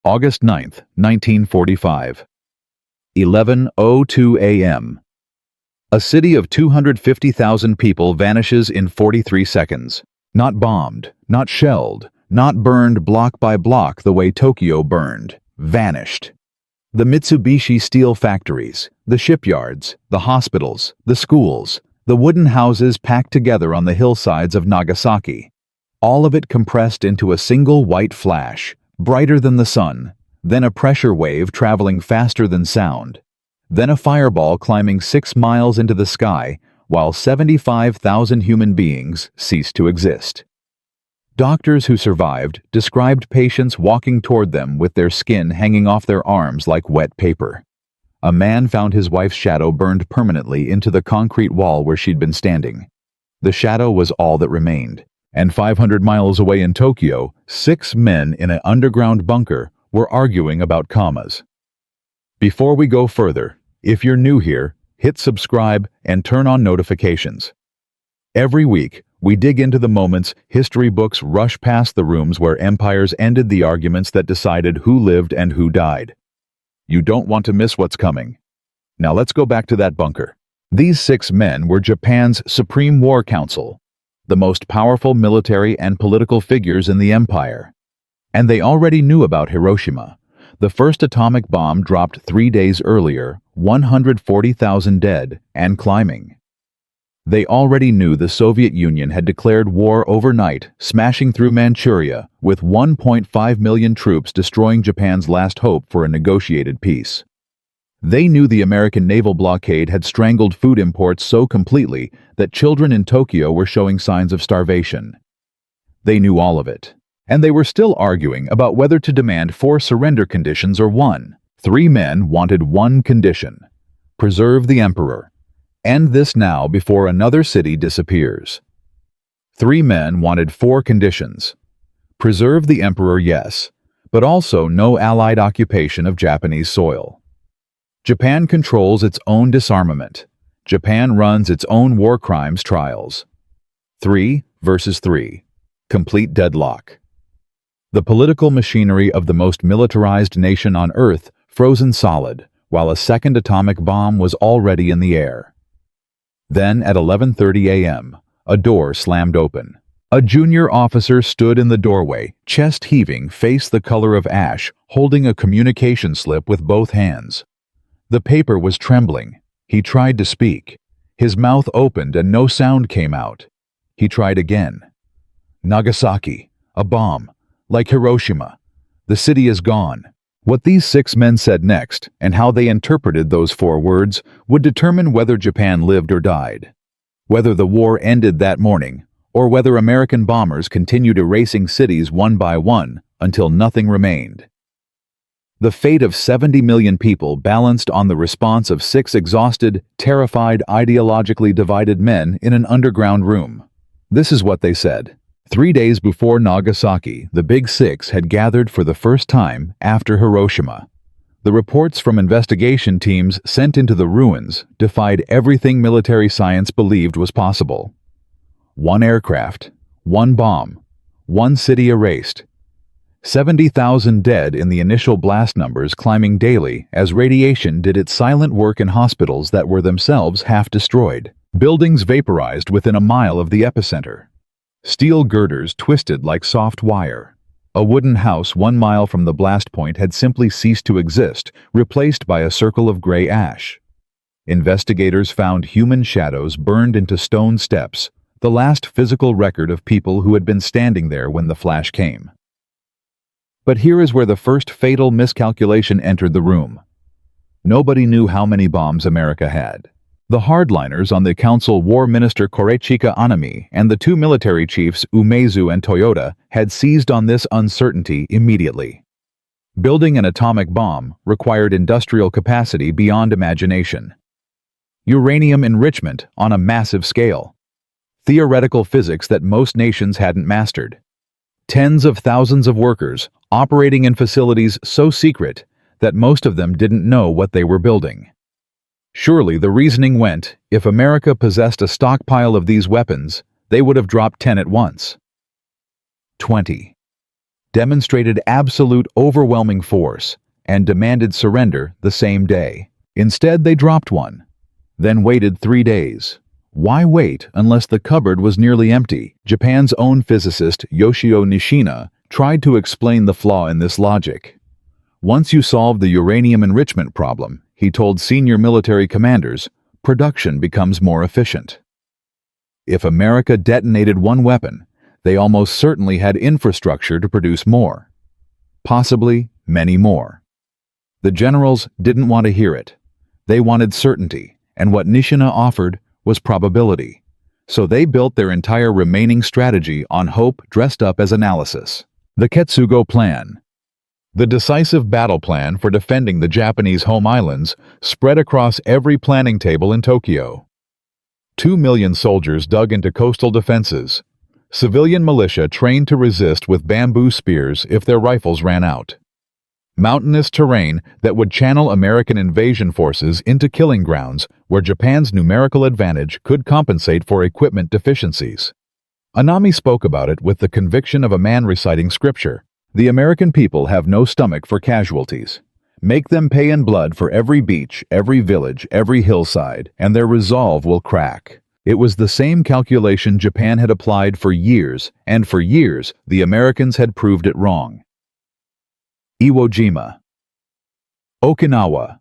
August 9, 1945. 11:02 a.m. A city of 250,000 people vanishes in 43 seconds. Not bombed, not shelled, not burned block by block the way Tokyo burned. Vanished. The Mitsubishi steel factories, the shipyards, the hospitals, the schools, the wooden houses packed together on the hillsides of Nagasaki. All of it compressed into a single white flash, brighter than the sun, then a pressure wave traveling faster than sound, then a fireball climbing 6 miles into the sky while 75,000 human beings ceased to exist. Doctors who survived described patients walking toward them with their skin hanging off their arms like wet paper. A man found his wife's shadow burned permanently into the concrete wall where she'd been standing. The shadow was all that remained, and 500 miles away in Tokyo, 6 men in an underground bunker were arguing about commas. Before we go further, if you're new here, hit subscribe and turn on notifications. Every week, we dig into the moments history books rush past the rooms where empires ended the arguments that decided who lived and who died. You don't want to miss what's coming. Now let's go back to that bunker. These 6 men were Japan's Supreme War Council, the most powerful military and political figures in the empire. And they already knew about Hiroshima. The first atomic bomb dropped 3 days earlier, 140,000 dead and climbing. They already knew the Soviet Union had declared war overnight, smashing through Manchuria, with 1.5 million troops destroying Japan's last hope for a negotiated peace. They knew the American naval blockade had strangled food imports so completely that children in Tokyo were showing signs of starvation. They knew all of it, and they were still arguing about whether to demand 4 surrender conditions or 1. 3 men wanted 1 condition: preserve the emperor. End this now before another city disappears. 3 men wanted 4 conditions. Preserve the emperor, yes, but also no Allied occupation of Japanese soil. Japan controls its own disarmament. Japan runs its own war crimes trials. 3 versus 3. Complete deadlock. The political machinery of the most militarized nation on Earth frozen solid, while a second atomic bomb was already in the air. Then, at 11:30 a.m., a door slammed open. A junior officer stood in the doorway, chest heaving, face the color of ash, holding a communication slip with both hands. The paper was trembling. He tried to speak. His mouth opened and no sound came out. He tried again. Nagasaki, a bomb, like Hiroshima. The city is gone. What these 6 men said next, and how they interpreted those 4 words, would determine whether Japan lived or died. Whether the war ended that morning, or whether American bombers continued erasing cities one by one until nothing remained. The fate of 70 million people balanced on the response of 6 exhausted, terrified, ideologically divided men in an underground room. This is what they said. 3 days before Nagasaki, the Big Six had gathered for the first time after Hiroshima. The reports from investigation teams sent into the ruins defied everything military science believed was possible. 1 aircraft, 1 bomb, 1 city erased. 70,000 dead in the initial blast numbers climbing daily as radiation did its silent work in hospitals that were themselves half destroyed. Buildings vaporized within a mile of the epicenter. Steel girders twisted like soft wire. A wooden house 1 mile from the blast point had simply ceased to exist, replaced by a circle of gray ash. Investigators found human shadows burned into stone steps, the last physical record of people who had been standing there when the flash came. But here is where the first fatal miscalculation entered the room. Nobody knew how many bombs America had. The hardliners on the council, War Minister Korechika Anami and the 2 military chiefs Umezu and Toyota, had seized on this uncertainty immediately. Building an atomic bomb required industrial capacity beyond imagination. Uranium enrichment on a massive scale. Theoretical physics that most nations hadn't mastered. Tens of thousands of workers operating in facilities so secret that most of them didn't know what they were building. Surely the reasoning went, if America possessed a stockpile of these weapons, they would have dropped 10 at once. 20. demonstrated absolute overwhelming force, and demanded surrender the same day. Instead, they dropped one, then waited 3 days. Why wait unless the cupboard was nearly empty? Japan's own physicist Yoshio Nishina tried to explain the flaw in this logic. Once you solve the uranium enrichment problem, he told senior military commanders, production becomes more efficient. If America detonated one weapon, they almost certainly had infrastructure to produce more. Possibly many more. The generals didn't want to hear it. They wanted certainty, and what Nishina offered was probability. So they built their entire remaining strategy on hope dressed up as analysis. The Ketsugo Plan. The decisive battle plan for defending the Japanese home islands spread across every planning table in Tokyo. 2 million soldiers dug into coastal defenses. Civilian militia trained to resist with bamboo spears if their rifles ran out. Mountainous terrain that would channel American invasion forces into killing grounds where Japan's numerical advantage could compensate for equipment deficiencies. Anami spoke about it with the conviction of a man reciting scripture. The American people have no stomach for casualties. Make them pay in blood for every beach, every village, every hillside, and their resolve will crack. It was the same calculation Japan had applied for years, and for years the Americans had proved it wrong. Iwo Jima. Okinawa.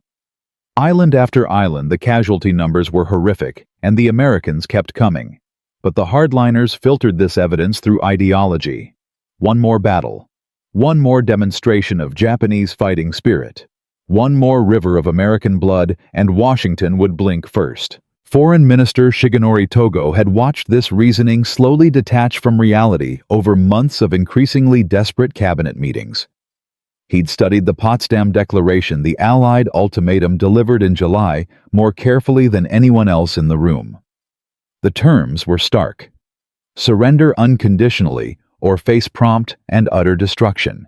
Island after island, the casualty numbers were horrific, and the Americans kept coming. But the hardliners filtered this evidence through ideology. One more battle. One more demonstration of Japanese fighting spirit. One more river of American blood, and Washington would blink first. Foreign Minister Shigenori Togo had watched this reasoning slowly detach from reality over months of increasingly desperate cabinet meetings. He'd studied the Potsdam Declaration, the Allied ultimatum delivered in July, more carefully than anyone else in the room. The terms were stark. Surrender unconditionally, or face prompt and utter destruction.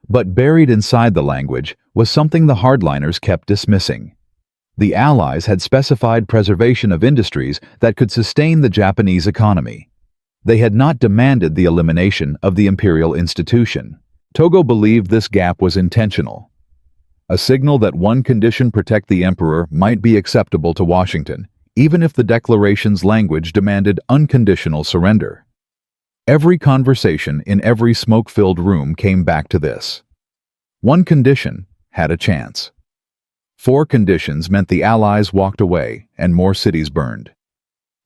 But buried inside the language was something the hardliners kept dismissing. The Allies had specified preservation of industries that could sustain the Japanese economy. They had not demanded the elimination of the imperial institution. Togo believed this gap was intentional. A signal that one condition protect the emperor might be acceptable to Washington, even if the declaration's language demanded unconditional surrender. Every conversation in every smoke-filled room came back to this. One condition had a chance. 4 conditions meant the Allies walked away and more cities burned.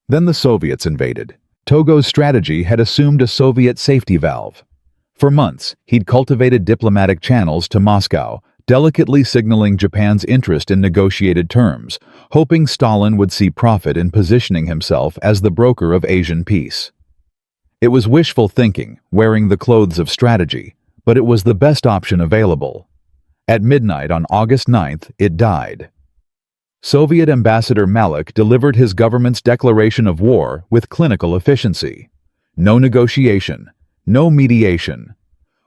Then the Soviets invaded. Togo's strategy had assumed a Soviet safety valve. For months, he'd cultivated diplomatic channels to Moscow, delicately signaling Japan's interest in negotiated terms, hoping Stalin would see profit in positioning himself as the broker of Asian peace. It was wishful thinking, wearing the clothes of strategy, but it was the best option available. At midnight on August 9th, it died. Soviet Ambassador Malik delivered his government's declaration of war with clinical efficiency. No negotiation, no mediation.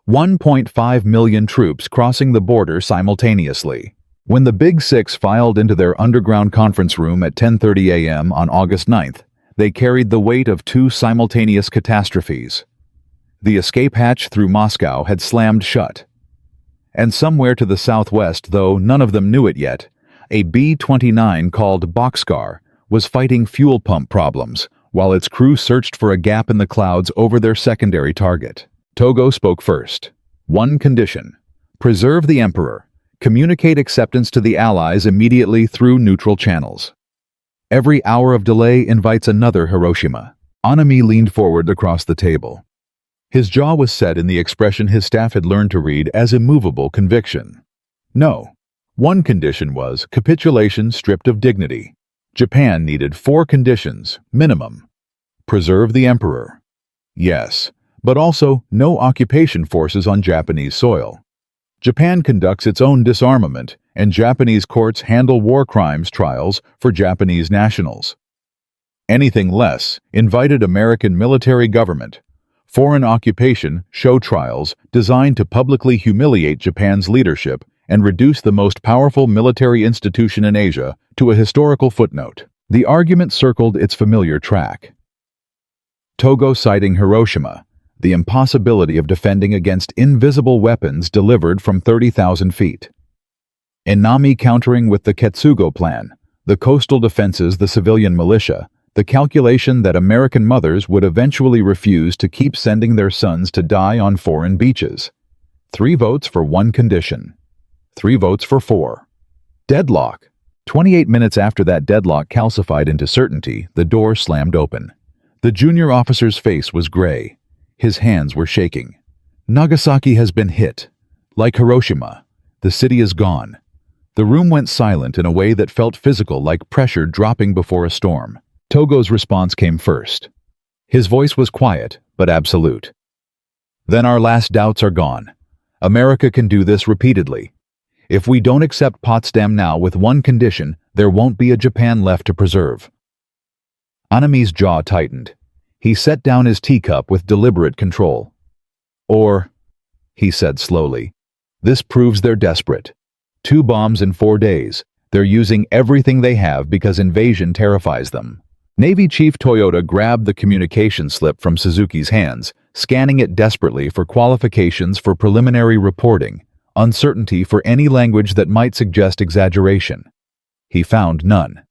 1.5 million troops crossing the border simultaneously. When the Big Six filed into their underground conference room at 10:30 a.m. on August 9th, they carried the weight of 2 simultaneous catastrophes. The escape hatch through Moscow had slammed shut. And somewhere to the southwest, though none of them knew it yet, a B-29 called Boxcar was fighting fuel pump problems while its crew searched for a gap in the clouds over their secondary target. Togo spoke first. One condition: preserve the emperor. Communicate acceptance to the Allies immediately through neutral channels. Every hour of delay invites another Hiroshima. Anami leaned forward across the table. His jaw was set in the expression his staff had learned to read as immovable conviction. No. One condition was capitulation stripped of dignity. Japan needed 4 conditions, minimum. Preserve the emperor. Yes, but also no occupation forces on Japanese soil. Japan conducts its own disarmament, and Japanese courts handle war crimes trials for Japanese nationals. Anything less invited American military government, foreign occupation show trials designed to publicly humiliate Japan's leadership and reduce the most powerful military institution in Asia to a historical footnote. The argument circled its familiar track. Togo citing Hiroshima, the impossibility of defending against invisible weapons delivered from 30,000 feet. Inami countering with the Ketsugo plan, the coastal defenses, the civilian militia, the calculation that American mothers would eventually refuse to keep sending their sons to die on foreign beaches. 3 votes for 1 condition. 3 votes for 4. Deadlock. 28 minutes after that deadlock calcified into certainty, the door slammed open. The junior officer's face was gray. His hands were shaking. Nagasaki has been hit. Like Hiroshima, the city is gone. The room went silent in a way that felt physical, like pressure dropping before a storm. Togo's response came first. His voice was quiet, but absolute. Then our last doubts are gone. America can do this repeatedly. If we don't accept Potsdam now with 1 condition, there won't be a Japan left to preserve. Anami's jaw tightened. He set down his teacup with deliberate control. Or, he said slowly, this proves they're desperate. 2 bombs in 4 days. They're using everything they have because invasion terrifies them. Navy Chief Toyota grabbed the communication slip from Suzuki's hands, scanning it desperately for qualifications for preliminary reporting, uncertainty for any language that might suggest exaggeration. He found none.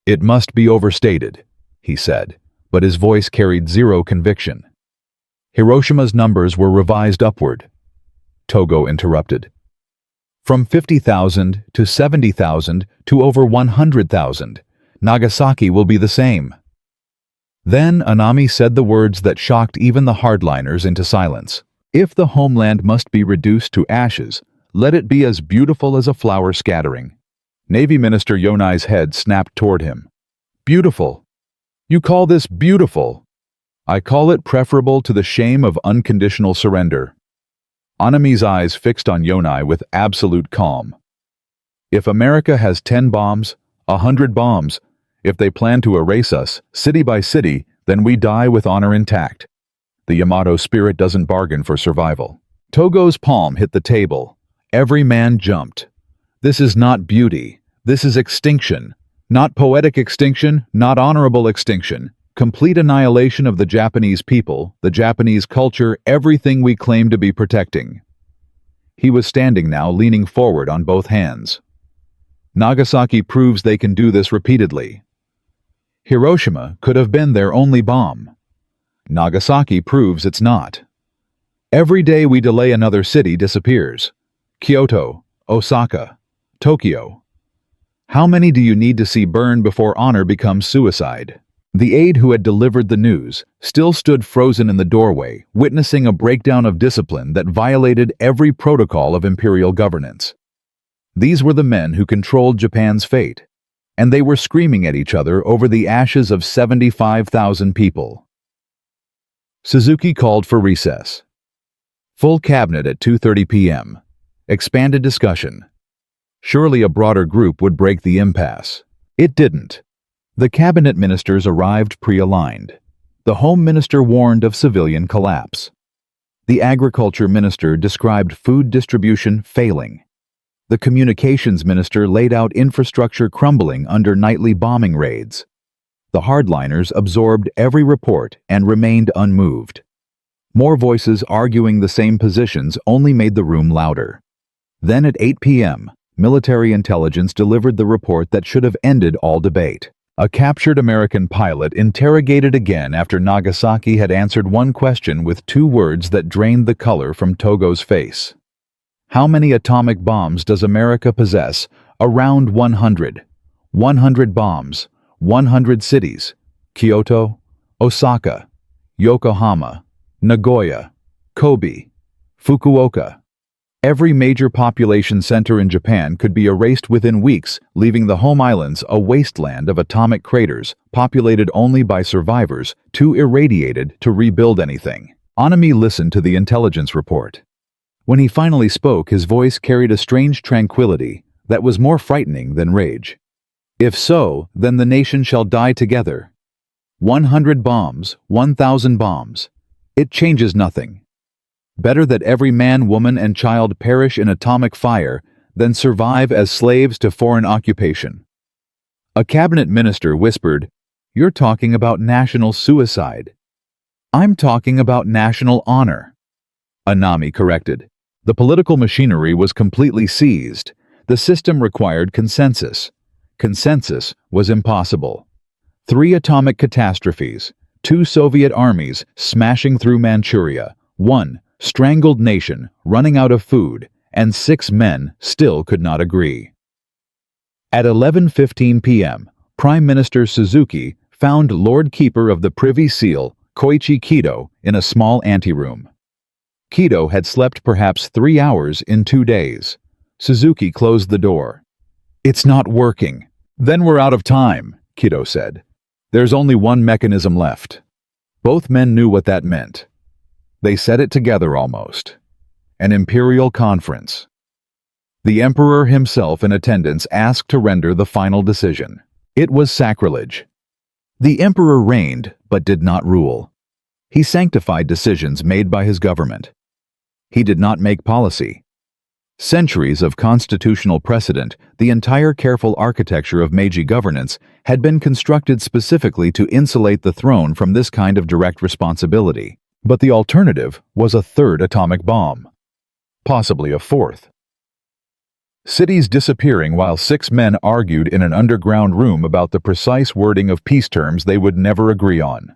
It must be overstated, he said, but his voice carried 0 conviction. Hiroshima's numbers were revised upward. Togo interrupted. From 50,000 to 70,000 to over 100,000. Nagasaki will be the same. Then Anami said the words that shocked even the hardliners into silence. If the homeland must be reduced to ashes, let it be as beautiful as a flower scattering. Navy Minister Yonai's head snapped toward him. Beautiful. You call this beautiful? I call it preferable to the shame of unconditional surrender. Anami's eyes fixed on Yonai with absolute calm. If America has 10 bombs, 100 bombs, if they plan to erase us, city by city, then we die with honor intact. The Yamato spirit doesn't bargain for survival. Togo's palm hit the table. Every man jumped. This is not beauty. This is extinction. Not poetic extinction, not honorable extinction. Complete annihilation of the Japanese people, the Japanese culture, everything we claim to be protecting. He was standing now, leaning forward on both hands. Nagasaki proves they can do this repeatedly. Hiroshima could have been their only bomb. Nagasaki proves it's not. Every day we delay, another city disappears. Kyoto, Osaka, Tokyo. How many do you need to see burn before honor becomes suicide? The aide who had delivered the news still stood frozen in the doorway, witnessing a breakdown of discipline that violated every protocol of imperial governance. These were the men who controlled Japan's fate, and they were screaming at each other over the ashes of 75,000 people. Suzuki called for recess. Full cabinet at 2:30 p.m. Expanded discussion. Surely a broader group would break the impasse. It didn't. The cabinet ministers arrived pre-aligned. The Home Minister warned of civilian collapse. The Agriculture Minister described food distribution failing. The Communications Minister laid out infrastructure crumbling under nightly bombing raids. The hardliners absorbed every report and remained unmoved. More voices arguing the same positions only made the room louder. Then at 8 p.m., military intelligence delivered the report that should have ended all debate. A captured American pilot interrogated again after Nagasaki had answered one question with 2 words that drained the color from Togo's face. How many atomic bombs does America possess? Around 100. 100 bombs. 100 cities. Kyoto, Osaka, Yokohama, Nagoya, Kobe, Fukuoka. Every major population center in Japan could be erased within weeks, leaving the home islands a wasteland of atomic craters, populated only by survivors, too irradiated to rebuild anything. Anami listened to the intelligence report. When he finally spoke, his voice carried a strange tranquility that was more frightening than rage. If so, then the nation shall die together. 100 bombs, 1,000 bombs. It changes nothing. Better that every man, woman, and child perish in atomic fire than survive as slaves to foreign occupation. A cabinet minister whispered, "You're talking about national suicide." I'm talking about national honor. Anami corrected. The political machinery was completely seized. The system required consensus. Consensus was impossible. 3 atomic catastrophes, 2 Soviet armies smashing through Manchuria, 1 strangled nation running out of food, and 6 men still could not agree. At 11:15 p.m., Prime Minister Suzuki found Lord Keeper of the Privy Seal, Koichi Kido, in a small anteroom. Kido had slept perhaps 3 hours in 2 days. Suzuki closed the door. "It's not working." "Then we're out of time," Kido said. "There's only one mechanism left." Both men knew what that meant. They said it together almost. An imperial conference. The emperor himself in attendance asked to render the final decision. It was sacrilege. The emperor reigned, but did not rule. He sanctified decisions made by his government. He did not make policy. Centuries of constitutional precedent, the entire careful architecture of Meiji governance, had been constructed specifically to insulate the throne from this kind of direct responsibility. But the alternative was a 3rd atomic bomb. Possibly a 4th. Cities disappearing while 6 men argued in an underground room about the precise wording of peace terms they would never agree on.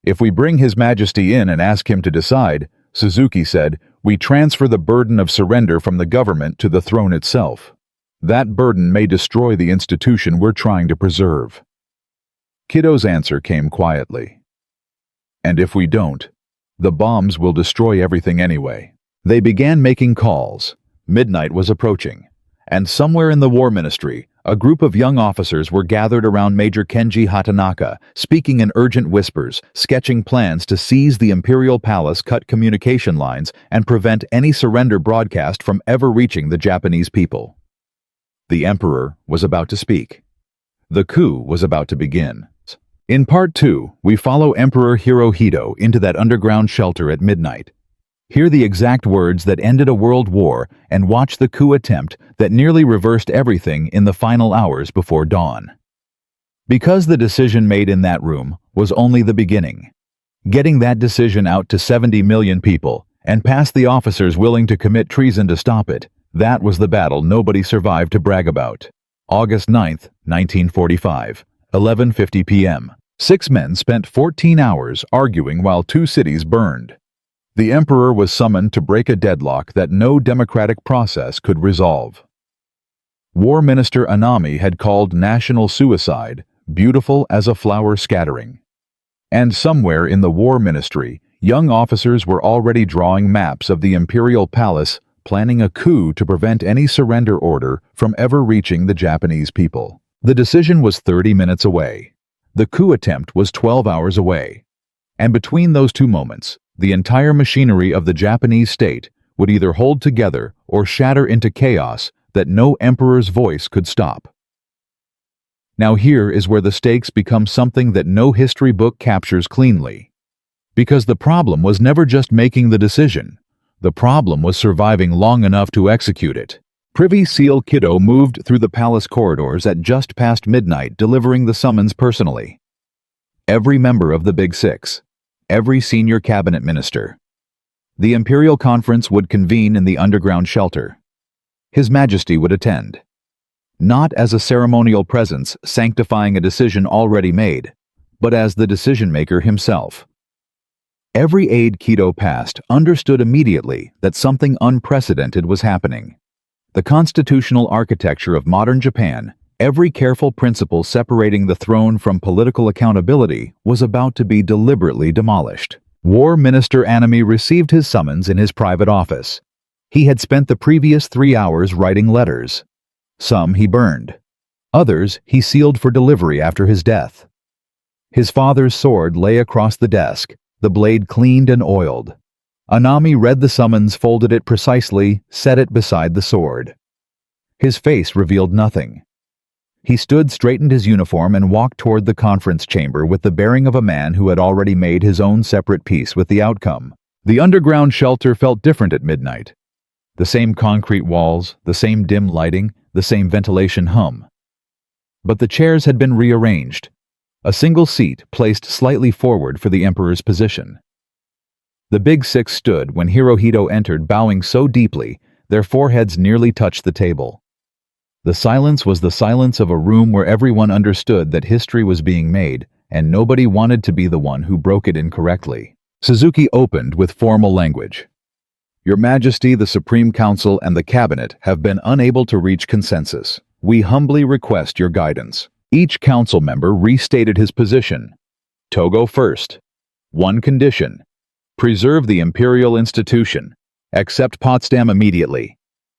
"If we bring His Majesty in and ask him to decide," Suzuki said, "we transfer the burden of surrender from the government to the throne itself. That burden may destroy the institution we're trying to preserve." Kido's answer came quietly. "And if we don't, the bombs will destroy everything anyway." They began making calls. Midnight was approaching, and somewhere in the War Ministry, a group of young officers were gathered around Major Kenji Hatanaka, speaking in urgent whispers, sketching plans to seize the Imperial Palace, cut communication lines, and prevent any surrender broadcast from ever reaching the Japanese people. The Emperor was about to speak. The coup was about to begin. In Part 2, we follow Emperor Hirohito into that underground shelter at midnight. Hear the exact words that ended a world war and watch the coup attempt that nearly reversed everything in the final hours before dawn. Because the decision made in that room was only the beginning. Getting that decision out to 70 million people and past the officers willing to commit treason to stop it, that was the battle nobody survived to brag about. August 9th, 1945, 11:50 p.m. 6 men spent 14 hours arguing while 2 cities burned. The emperor was summoned to break a deadlock that no democratic process could resolve. War Minister Anami had called national suicide beautiful as a flower scattering. And somewhere in the War Ministry, young officers were already drawing maps of the Imperial Palace, planning a coup to prevent any surrender order from ever reaching the Japanese people. The decision was 30 minutes away. The coup attempt was 12 hours away. And between those 2 moments, the entire machinery of the Japanese state would either hold together or shatter into chaos that no emperor's voice could stop. Now here is where the stakes become something that no history book captures cleanly. Because the problem was never just making the decision. The problem was surviving long enough to execute it. Privy Seal Kido moved through the palace corridors at just past midnight, delivering the summons personally. Every member of the Big Six, every senior cabinet minister. The imperial conference would convene in the underground shelter. His Majesty would attend. Not as a ceremonial presence sanctifying a decision already made, but as the decision-maker himself. Every aide Kido passed understood immediately that something unprecedented was happening. The constitutional architecture of modern Japan, every careful principle separating the throne from political accountability, was about to be deliberately demolished. War Minister Anami received his summons in his private office. He had spent the previous 3 hours writing letters. Some he burned. Others he sealed for delivery after his death. His father's sword lay across the desk, the blade cleaned and oiled. Anami read the summons, folded it precisely, set it beside the sword. His face revealed nothing. He stood, straightened his uniform, and walked toward the conference chamber with the bearing of a man who had already made his own separate peace with the outcome. The underground shelter felt different at midnight. The same concrete walls, the same dim lighting, the same ventilation hum. But the chairs had been rearranged. a single seat placed slightly forward for the emperor's position. The big six stood when Hirohito entered, bowing so deeply their foreheads nearly touched the table. The silence was the silence of a room where everyone understood that history was being made, and nobody wanted to be the one who broke it incorrectly. Suzuki opened with formal language. Your Majesty, the Supreme Council and the Cabinet have been unable to reach consensus. We humbly request your guidance. Each council member restated his position. Togo first. One condition. Preserve the imperial institution. Accept Potsdam immediately.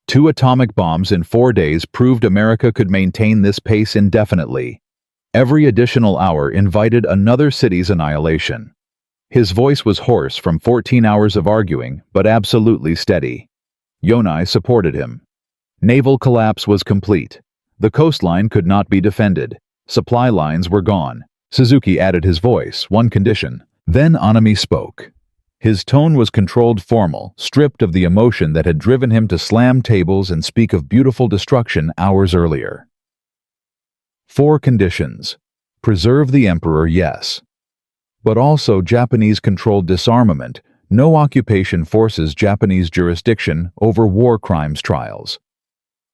2 atomic bombs in 4 days proved America could maintain this pace indefinitely. Every additional hour invited another city's annihilation. His voice was hoarse from 14 hours of arguing, but absolutely steady. Yonai supported him. Naval collapse was complete. The coastline could not be defended. Supply lines were gone. Suzuki added his voice, one condition. Then Anami spoke. His tone was controlled, formal, stripped of the emotion that had driven him to slam tables and speak of beautiful destruction hours earlier. 4 conditions. Preserve the emperor, yes. But also Japanese-controlled disarmament, no occupation forces Japanese jurisdiction over war crimes trials.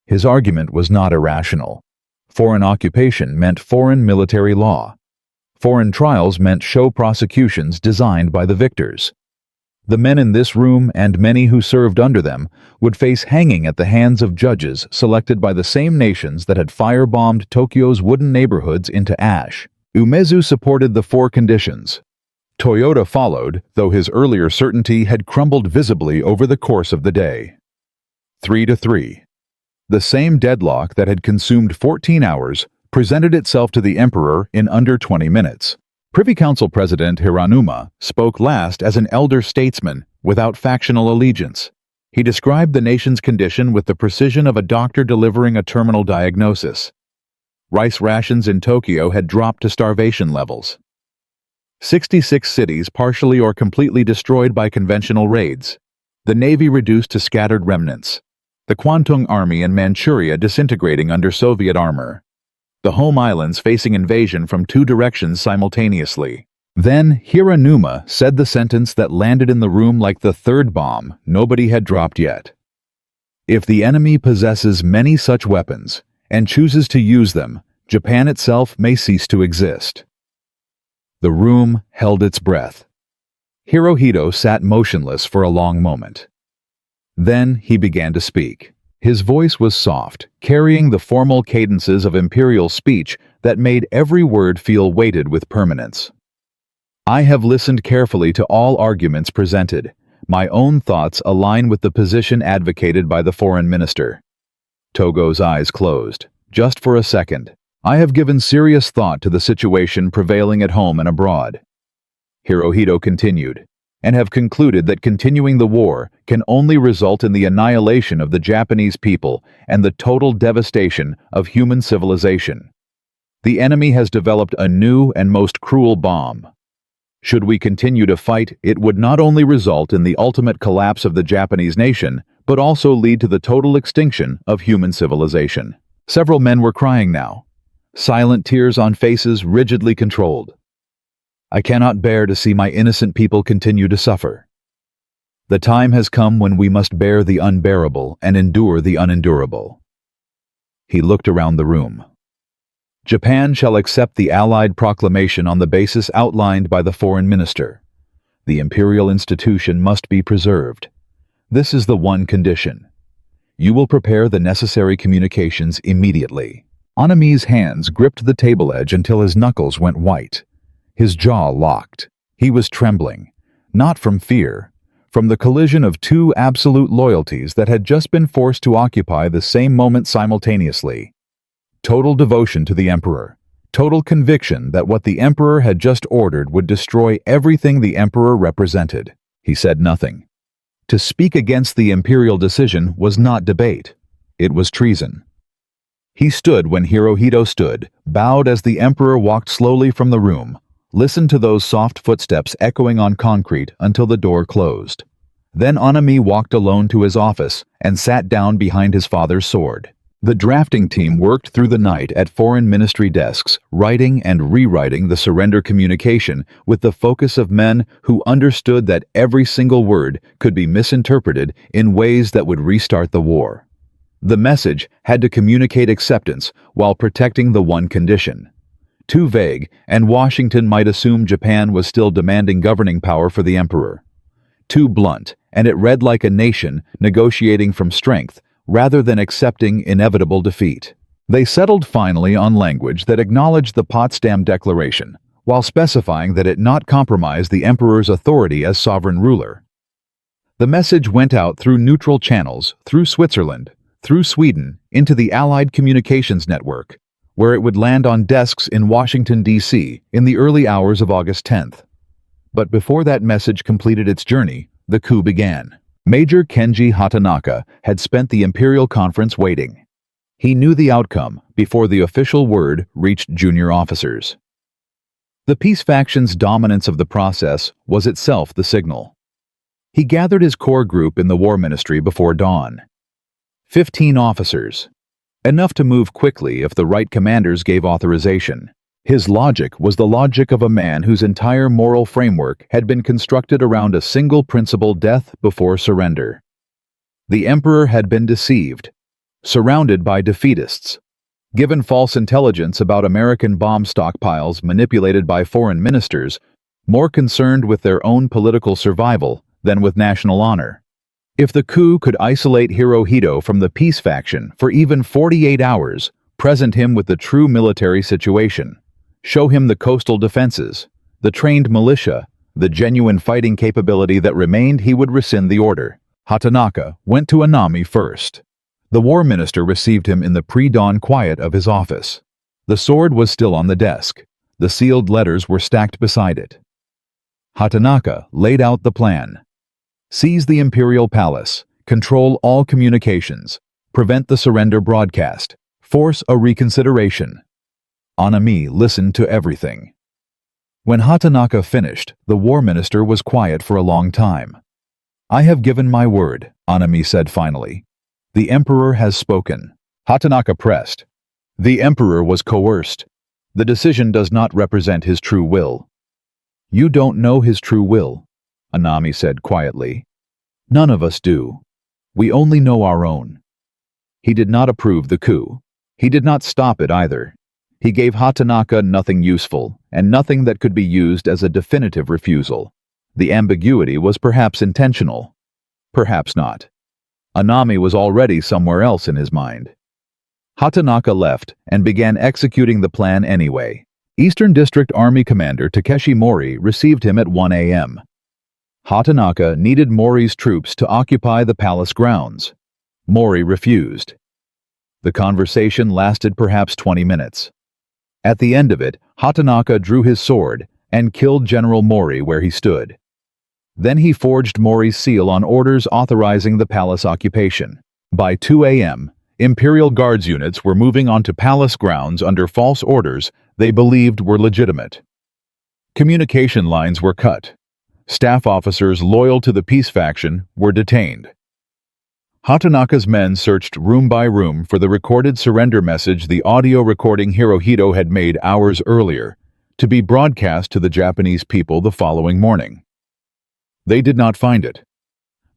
His argument was not irrational. Foreign occupation meant foreign military law. Foreign trials meant show prosecutions designed by the victors. The men in this room and many who served under them would face hanging at the hands of judges selected by the same nations that had firebombed Tokyo's wooden neighborhoods into ash. Umezu supported the 4 conditions. Toyota followed, though his earlier certainty had crumbled visibly over the course of the day. 3-3. The same deadlock that had consumed 14 hours presented itself to the emperor in under 20 minutes. Privy Council President Hiranuma spoke last as an elder statesman without factional allegiance. He described the nation's condition with the precision of a doctor delivering a terminal diagnosis. Rice rations in Tokyo had dropped to starvation levels. 66 cities partially or completely destroyed by conventional raids. The Navy reduced to scattered remnants. The Kwantung Army in Manchuria disintegrating under Soviet armor. The home islands facing invasion from 2 directions simultaneously. Then Hiranuma said the sentence that landed in the room like the 3rd bomb nobody had dropped yet. If the enemy possesses many such weapons and chooses to use them, Japan itself may cease to exist. The room held its breath. Hirohito sat motionless for a long moment. Then he began to speak. His voice was soft, carrying the formal cadences of imperial speech that made every word feel weighted with permanence. I have listened carefully to all arguments presented. My own thoughts align with the position advocated by the foreign minister. Togo's eyes closed. Just for a second. I have given serious thought to the situation prevailing at home and abroad. Hirohito continued, and have concluded that continuing the war can only result in the annihilation of the Japanese people and the total devastation of human civilization. The enemy has developed a new and most cruel bomb. Should we continue to fight, it would not only result in the ultimate collapse of the Japanese nation, but also lead to the total extinction of human civilization. Several men were crying now, silent tears on faces rigidly controlled. I cannot bear to see my innocent people continue to suffer. The time has come when we must bear the unbearable and endure the unendurable. He looked around the room. Japan shall accept the Allied proclamation on the basis outlined by the foreign minister. The imperial institution must be preserved. This is the one condition. You will prepare the necessary communications immediately. Anami's hands gripped the table edge until his knuckles went white. His jaw locked. He was trembling, not from fear, from the collision of 2 absolute loyalties that had just been forced to occupy the same moment simultaneously. Total devotion to the emperor, total conviction that what the emperor had just ordered would destroy everything the emperor represented. He said nothing. To speak against the imperial decision was not debate. It was treason. He stood when Hirohito stood, bowed as the emperor walked slowly from the room, listened to those soft footsteps echoing on concrete until the door closed. Then Anami walked alone to his office and sat down behind his father's sword. The drafting team worked through the night at foreign ministry desks, writing and rewriting the surrender communication with the focus of men who understood that every single word could be misinterpreted in ways that would restart the war. The message had to communicate acceptance while protecting the one condition. Too vague, and Washington might assume Japan was still demanding governing power for the emperor. Too blunt, and it read like a nation negotiating from strength rather than accepting inevitable defeat. They settled finally on language that acknowledged the Potsdam Declaration, while specifying that it not compromise the emperor's authority as sovereign ruler. The message went out through neutral channels, through Switzerland, through Sweden, into the Allied communications network, where it would land on desks in Washington, D.C. in the early hours of August 10th. But before that message completed its journey, the coup began. Major Kenji Hatanaka had spent the Imperial Conference waiting. He knew the outcome before the official word reached junior officers. The peace faction's dominance of the process was itself the signal. He gathered his core group in the War Ministry before dawn. 15 officers. Enough to move quickly if the right commanders gave authorization. His logic was the logic of a man whose entire moral framework had been constructed around a single principle: death before surrender. The emperor had been deceived, surrounded by defeatists, given false intelligence about American bomb stockpiles manipulated by foreign ministers, more concerned with their own political survival than with national honor. If the coup could isolate Hirohito from the peace faction for even 48 hours, present him with the true military situation, show him the coastal defenses, the trained militia, the genuine fighting capability that remained, he would rescind the order. Hatanaka went to Anami first. The war minister received him in the pre-dawn quiet of his office. The sword was still on the desk. The sealed letters were stacked beside it. Hatanaka laid out the plan. Seize the imperial palace, control all communications, prevent the surrender broadcast, force a reconsideration. Anami listened to everything. When Hatanaka finished, the war minister was quiet for a long time. "I have given my word," Anami said finally. "The emperor has spoken." Hatanaka pressed. "The emperor was coerced. The decision does not represent his true will." "You don't know his true will," Anami said quietly. "None of us do. We only know our own." He did not approve the coup. He did not stop it either. He gave Hatanaka nothing useful, and nothing that could be used as a definitive refusal. The ambiguity was perhaps intentional. Perhaps not. Anami was already somewhere else in his mind. Hatanaka left and began executing the plan anyway. Eastern District Army Commander Takeshi Mori received him at 1 a.m. Hatanaka needed Mori's troops to occupy the palace grounds. Mori refused. The conversation lasted perhaps 20 minutes. At the end of it, Hatanaka drew his sword and killed General Mori where he stood. Then he forged Mori's seal on orders authorizing the palace occupation. By 2 a.m., Imperial Guards units were moving onto palace grounds under false orders they believed were legitimate. Communication lines were cut. Staff officers loyal to the peace faction were detained. Hatanaka's men searched room by room for the recorded surrender message, the audio recording Hirohito had made hours earlier, to be broadcast to the Japanese people the following morning. They did not find it.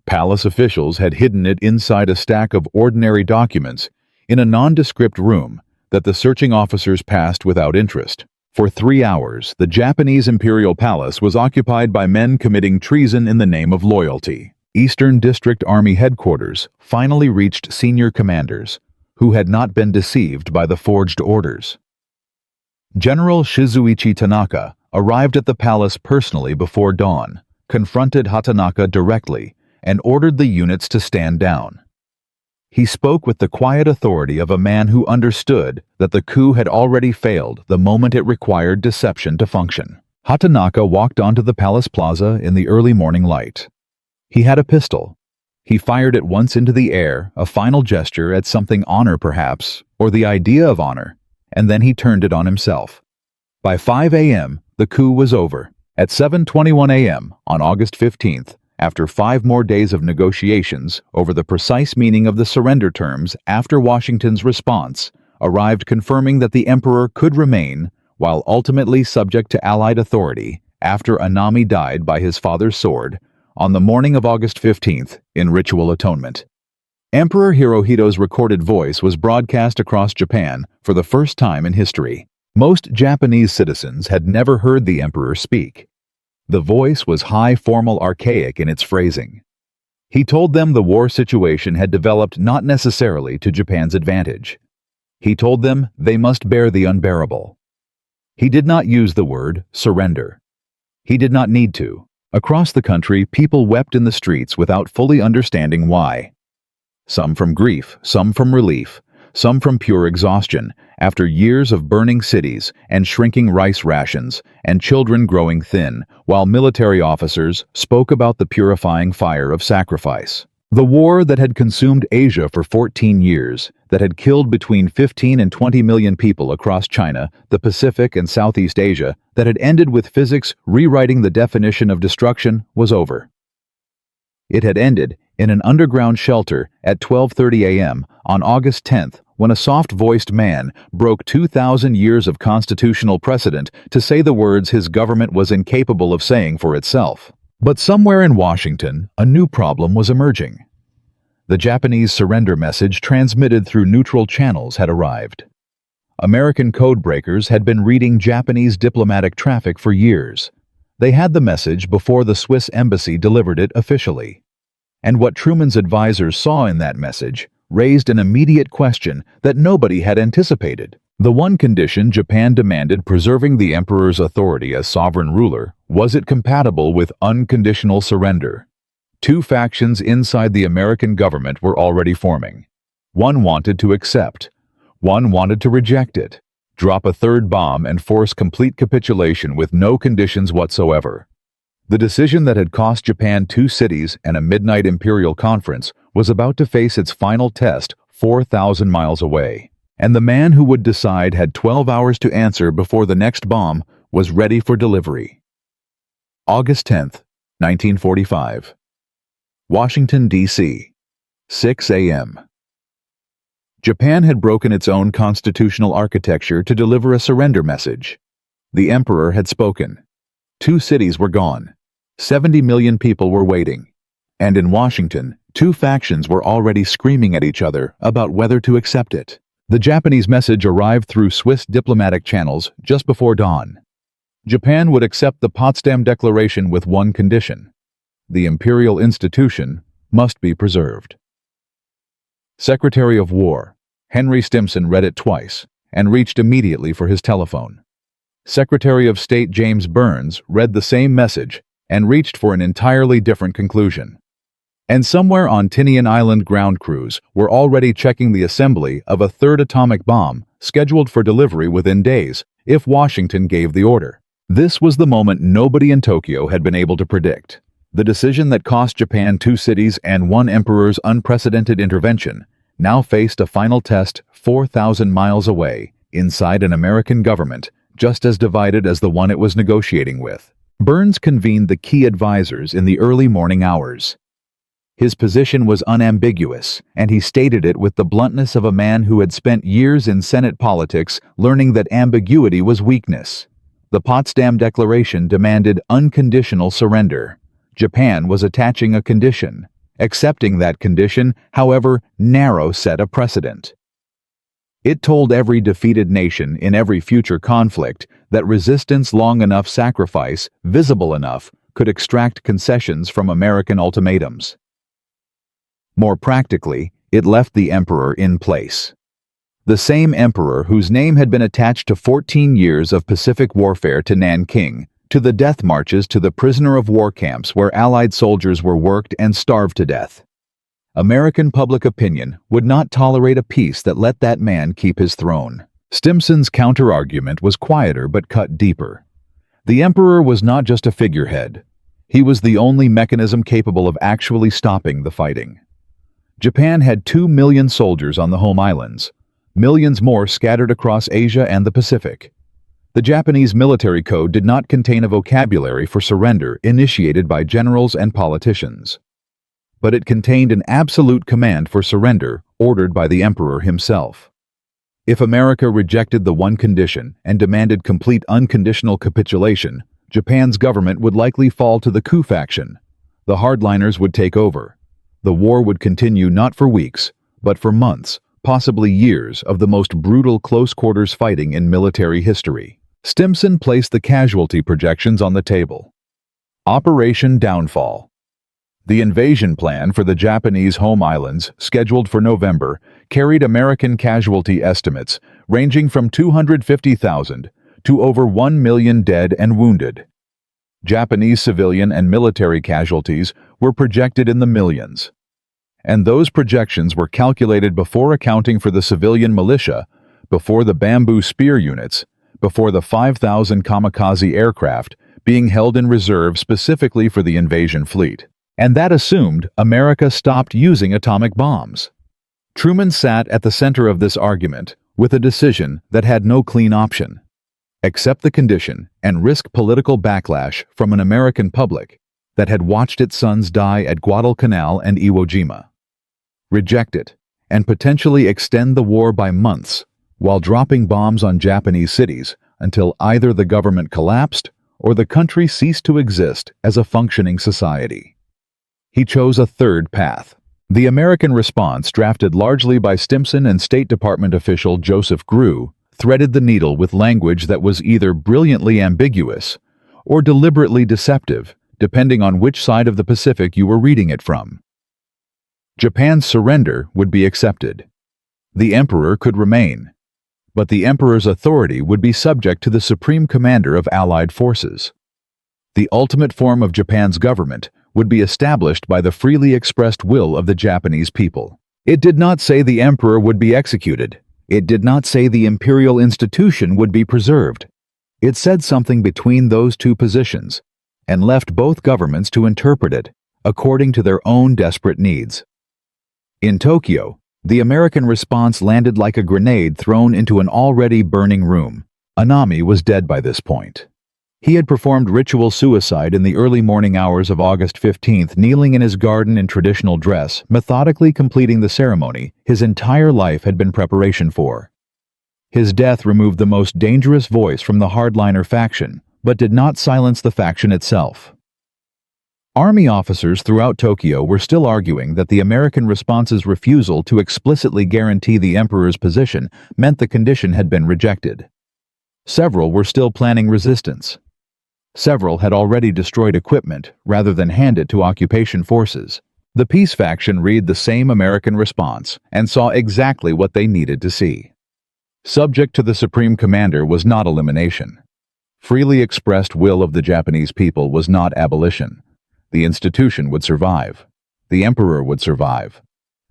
Palace officials had hidden it inside a stack of ordinary documents in a nondescript room that the searching officers passed without interest. For 3 hours, the Japanese Imperial Palace was occupied by men committing treason in the name of loyalty. Eastern District Army Headquarters finally reached senior commanders who had not been deceived by the forged orders. General Shizuichi Tanaka arrived at the palace personally before dawn, confronted Hatanaka directly, and ordered the units to stand down. He spoke with the quiet authority of a man who understood that the coup had already failed the moment it required deception to function. Hatanaka walked onto the palace plaza in the early morning light. He had a pistol. He fired it once into the air, a final gesture at something honor perhaps, or the idea of honor, and then he turned it on himself. By 5 a.m., the coup was over. At 7:21 a.m. on August 15th, after 5 more days of negotiations over the precise meaning of the surrender terms after Washington's response arrived confirming that the emperor could remain, while ultimately subject to Allied authority, after Anami died by his father's sword, on the morning of August 15th in ritual atonement. Emperor Hirohito's recorded voice was broadcast across Japan for the first time in history. Most Japanese citizens had never heard the emperor speak. The voice was high, formal, archaic in its phrasing. He told them the war situation had developed not necessarily to Japan's advantage. He told them they must bear the unbearable. He did not use the word surrender. He did not need to. Across the country, people wept in the streets without fully understanding why. Some from grief, some from relief, some from pure exhaustion, after years of burning cities and shrinking rice rations and children growing thin, while military officers spoke about the purifying fire of sacrifice. The war that had consumed Asia for 14 years, that had killed between 15 and 20 million people across China, the Pacific, and Southeast Asia, that had ended with physics rewriting the definition of destruction, was over. It had ended in an underground shelter at 12:30 a.m. on August 10th, when a soft-voiced man broke 2,000 years of constitutional precedent to say the words his government was incapable of saying for itself. But somewhere in Washington, a new problem was emerging. The Japanese surrender message transmitted through neutral channels had arrived. American codebreakers had been reading Japanese diplomatic traffic for years. They had the message before the Swiss embassy delivered it officially. And what Truman's advisors saw in that message raised an immediate question that nobody had anticipated. The one condition Japan demanded preserving the emperor's authority as sovereign ruler, was it compatible with unconditional surrender? Two factions inside the American government were already forming. One wanted to accept. One wanted to reject it, drop a third bomb and force complete capitulation with no conditions whatsoever. The decision that had cost Japan 2 cities and a midnight imperial conference was about to face its final test 4,000 miles away. And the man who would decide had 12 hours to answer before the next bomb was ready for delivery. August 10th, 1945. Washington, D.C. 6 a.m. Japan had broken its own constitutional architecture to deliver a surrender message. The emperor had spoken. 2 cities were gone. 70 million people were waiting. And in Washington, 2 factions were already screaming at each other about whether to accept it. The Japanese message arrived through Swiss diplomatic channels just before dawn. Japan would accept the Potsdam Declaration with one condition: the imperial institution must be preserved. Secretary of War Henry Stimson read it twice and reached immediately for his telephone. Secretary of State James Burns read the same message and reached for an entirely different conclusion. And somewhere on Tinian Island ground crews were already checking the assembly of a 3rd atomic bomb scheduled for delivery within days if Washington gave the order. This was the moment nobody in Tokyo had been able to predict. The decision that cost Japan 2 cities and 1 emperor's unprecedented intervention now faced a final test 4,000 miles away inside an American government just as divided as the one it was negotiating with. Burns convened the key advisors in the early morning hours. His position was unambiguous, and he stated it with the bluntness of a man who had spent years in Senate politics learning that ambiguity was weakness. The Potsdam Declaration demanded unconditional surrender. Japan was attaching a condition. Accepting that condition, however, narrow set a precedent. It told every defeated nation in every future conflict that resistance long enough, sacrifice visible enough, could extract concessions from American ultimatums. More practically, it left the emperor in place. The same emperor whose name had been attached to 14 years of Pacific warfare to Nanking, to the death marches to the prisoner of war camps where Allied soldiers were worked and starved to death. American public opinion would not tolerate a peace that let that man keep his throne. Stimson's counter-argument was quieter but cut deeper. The emperor was not just a figurehead. He was the only mechanism capable of actually stopping the fighting. Japan had 2 million soldiers on the home islands, millions more scattered across Asia and the Pacific. The Japanese military code did not contain a vocabulary for surrender initiated by generals and politicians. But it contained an absolute command for surrender ordered by the emperor himself. If America rejected the one condition and demanded complete unconditional capitulation, Japan's government would likely fall to the coup faction. The hardliners would take over. The war would continue not for weeks, but for months, possibly years of the most brutal close-quarters fighting in military history. Stimson placed the casualty projections on the table. Operation Downfall. The invasion plan for the Japanese home islands, scheduled for November, carried American casualty estimates ranging from 250,000 to over 1 million dead and wounded. Japanese civilian and military casualties were projected in the millions. And those projections were calculated before accounting for the civilian militia, before the bamboo spear units, before the 5,000 kamikaze aircraft being held in reserve specifically for the invasion fleet. And that assumed America stopped using atomic bombs. Truman sat at the center of this argument with a decision that had no clean option. Accept the condition and risk political backlash from an American public that had watched its sons die at Guadalcanal and Iwo Jima. Reject it and potentially extend the war by months while dropping bombs on Japanese cities until either the government collapsed or the country ceased to exist as a functioning society. He chose a third path. The American response, drafted largely by Stimson and State Department official Joseph Grew, threaded the needle with language that was either brilliantly ambiguous or deliberately deceptive, depending on which side of the Pacific you were reading it from. Japan's surrender would be accepted. The emperor could remain, but the emperor's authority would be subject to the supreme commander of Allied forces. The ultimate form of Japan's government would be established by the freely expressed will of the Japanese people. It did not say the emperor would be executed. It did not say the imperial institution would be preserved. It said something between those two positions, and left both governments to interpret it according to their own desperate needs. In Tokyo, the American response landed like a grenade thrown into an already burning room. Anami was dead by this point. He had performed ritual suicide in the early morning hours of August 15th, kneeling in his garden in traditional dress, methodically completing the ceremony his entire life had been preparation for. His death removed the most dangerous voice from the hardliner faction, but did not silence the faction itself. Army officers throughout Tokyo were still arguing that the American response's refusal to explicitly guarantee the emperor's position meant the condition had been rejected. Several were still planning resistance. Several had already destroyed equipment rather than hand it to occupation forces. The peace faction read the same American response and saw exactly what they needed to see. Subject to the supreme commander was not elimination. Freely expressed will of the Japanese people was not abolition. The institution would survive. The emperor would survive.